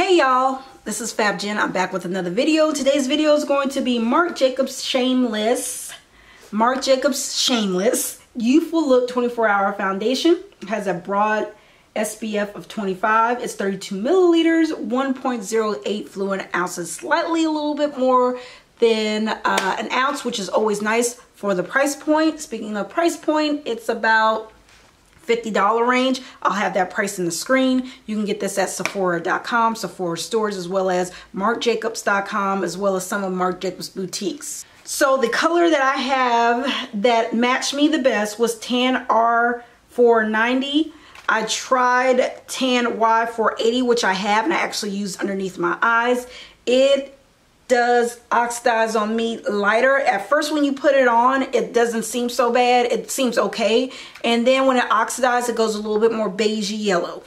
Hey y'all, this is Fab Jen. I'm back with another video. Today's video is going to be Marc Jacobs Shameless Youthful Look 24-Hour Foundation. It has a broad SPF of 25. It's 32 milliliters, 1.08 fluid ounces, slightly a little bit more than an ounce, which is always nice for the price point. Speaking of price point, it's about $50 range. I'll have that price in the screen. You can get this at Sephora.com, Sephora stores, as well as MarcJacobs.com, as well as some of Marc Jacobs boutiques. So the color that I have that matched me the best was Tan R490. I tried Tan Y480, which I have, and I actually used underneath my eyes. It does oxidize on me lighter. At first when you put it on, it doesn't seem so bad. It seems okay. And then when it oxidizes, it goes a little bit more beigey yellow.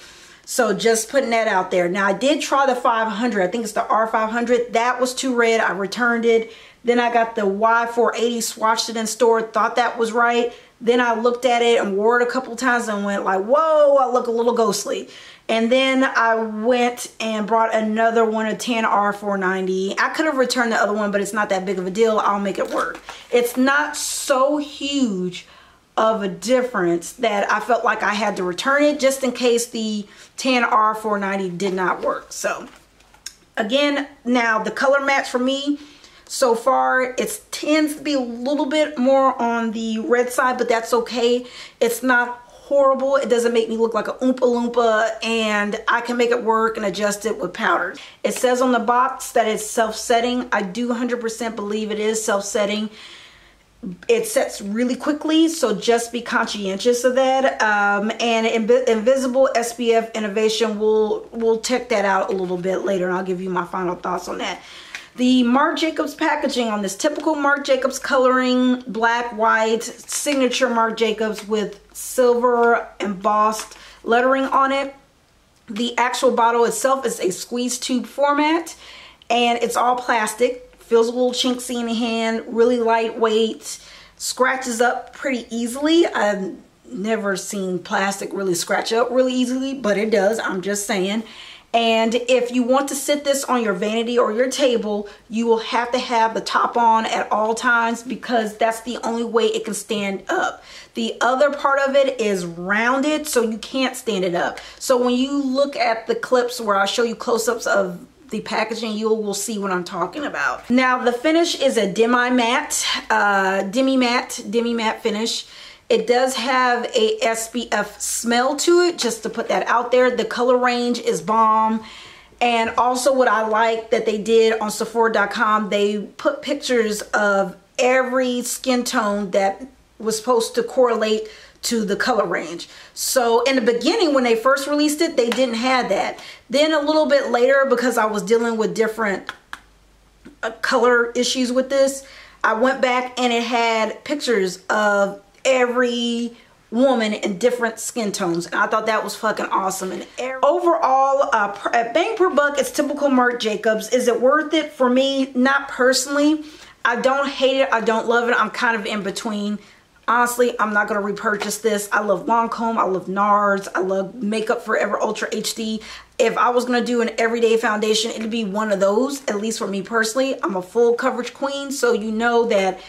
So just putting that out there. Now I did try the 500. I think it's the R500. That was too red. I returned it. Then I got the Y480, swatched it in store, thought that was right. Then I looked at it and wore it a couple times and went like, whoa, I look a little ghostly. And then I went and brought another one, a Tan R490. I could have returned the other one, but it's not that big of a deal. I'll make it work. It's not so huge of a difference that I felt like I had to return it just in case the Tan R490 did not work. So again, now the color match for me so far, it tends to be a little bit more on the red side, but that's okay. It's not horrible. It doesn't make me look like a Oompa Loompa, and I can make it work and adjust it with powder. It says on the box that it's self-setting. I do 100% believe it is self-setting. It sets really quickly, so just be conscientious of that. And Invisible SPF Innovation, we'll check that out a little bit later, and I'll give you my final thoughts on that. The Marc Jacobs packaging on this, typical Marc Jacobs coloring, black, white, signature Marc Jacobs with silver embossed lettering on it. The actual bottle itself is a squeeze tube format, and it's all plastic. Feels a little chinksy in the hand, really lightweight, scratches up pretty easily. I've never seen plastic really scratch up really easily, but it does, I'm just saying. And if you want to sit this on your vanity or your table, you will have to have the top on at all times because that's the only way it can stand up. The other part of it is rounded, so you can't stand it up. So when you look at the clips where I show you close-ups of the packaging, you will see what I'm talking about. Now the finish is a demi-matte finish. It does have a SPF smell to it, just to put that out there. The color range is bomb. And also what I like that they did on Sephora.com, they put pictures of every skin tone that was supposed to correlate to the color range. So in the beginning, when they first released it, they didn't have that. Then a little bit later, because I was dealing with different color issues with this, I went back and it had pictures of every woman in different skin tones, and I thought that was fucking awesome. And overall, bang per buck, it's typical Marc Jacobs. Is it worth it? For me, not personally. I don't hate it, I don't love it, I'm kind of in between. Honestly, I'm not going to repurchase this. I love Lancome, I love NARS, I love Makeup Forever Ultra HD. If I was going to do an everyday foundation, it'd be one of those, at least for me personally. I'm a full coverage queen, so you know that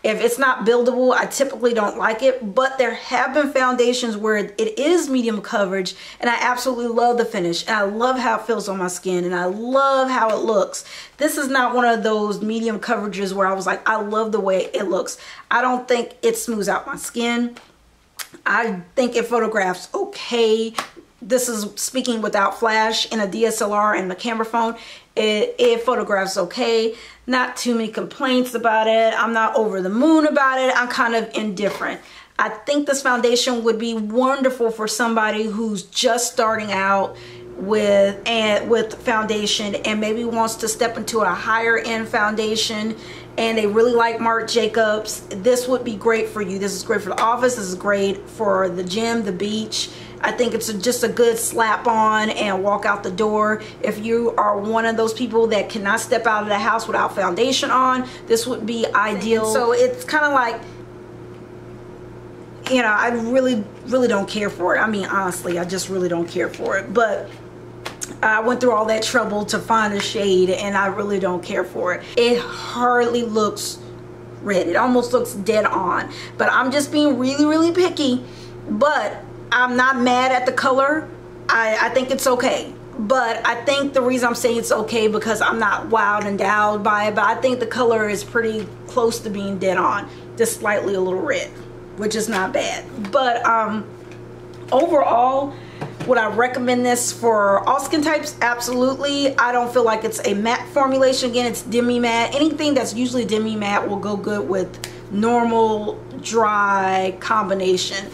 if it's not buildable, I typically don't like it, but there have been foundations where it is medium coverage, and I absolutely love the finish, and I love how it feels on my skin, and I love how it looks. This is not one of those medium coverages where I was like, I love the way it looks. I don't think it smooths out my skin. I think it photographs okay. This is speaking without flash in a DSLR and the camera phone. It photographs okay. Not too many complaints about it. I'm not over the moon about it. I'm kind of indifferent. I think this foundation would be wonderful for somebody who's just starting out with foundation and maybe wants to step into a higher end foundation and they really like Marc Jacobs. This would be great for you. This is great for the office. This is great for the gym, the beach. I think it's just a good slap on and walk out the door. If you are one of those people that cannot step out of the house without foundation on, this would be ideal. So it's kind of like, you know, I really don't care for it. I mean, honestly, I just really don't care for it. But I went through all that trouble to find a shade, and I really don't care for it. It hardly looks red. It almost looks dead on, but I'm just being really picky. But I'm not mad at the color. I think it's okay. But I think the reason I'm saying it's okay because I'm not wowed and dowed by it, but I think the color is pretty close to being dead on, just slightly a little red, which is not bad. But overall, would I recommend this for all skin types? Absolutely. I don't feel like it's a matte formulation. Again, it's demi matte. Anything that's usually demi matte will go good with normal dry combination.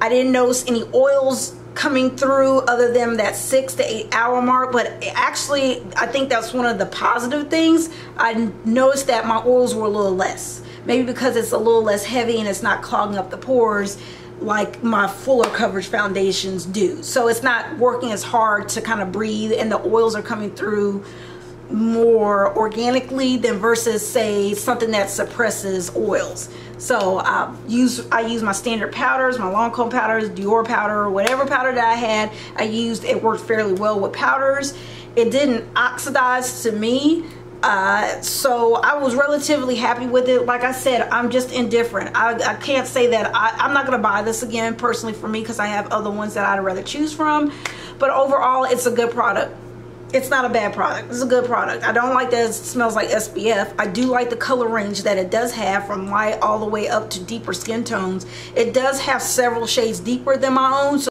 I didn't notice any oils coming through other than that 6 to 8 hour mark, but actually I think that's one of the positive things. I noticed that my oils were a little less, maybe because it's a little less heavy and it's not clogging up the pores like my fuller coverage foundations do. So it's not working as hard to kind of breathe, and the oils are coming through more organically than versus say something that suppresses oils. So I use my standard powders, my Lancome powders, Dior powder, whatever powder that I had, I used. It worked fairly well with powders. It didn't oxidize to me. So I was relatively happy with it. Like I said, I'm just indifferent. I can't say that I'm not going to buy this again personally for me, because I have other ones that I'd rather choose from. But overall, it's a good product. It's not a bad product. It's a good product. I don't like that it smells like SPF. I do like the color range that it does have, from light all the way up to deeper skin tones. It does have several shades deeper than my own. So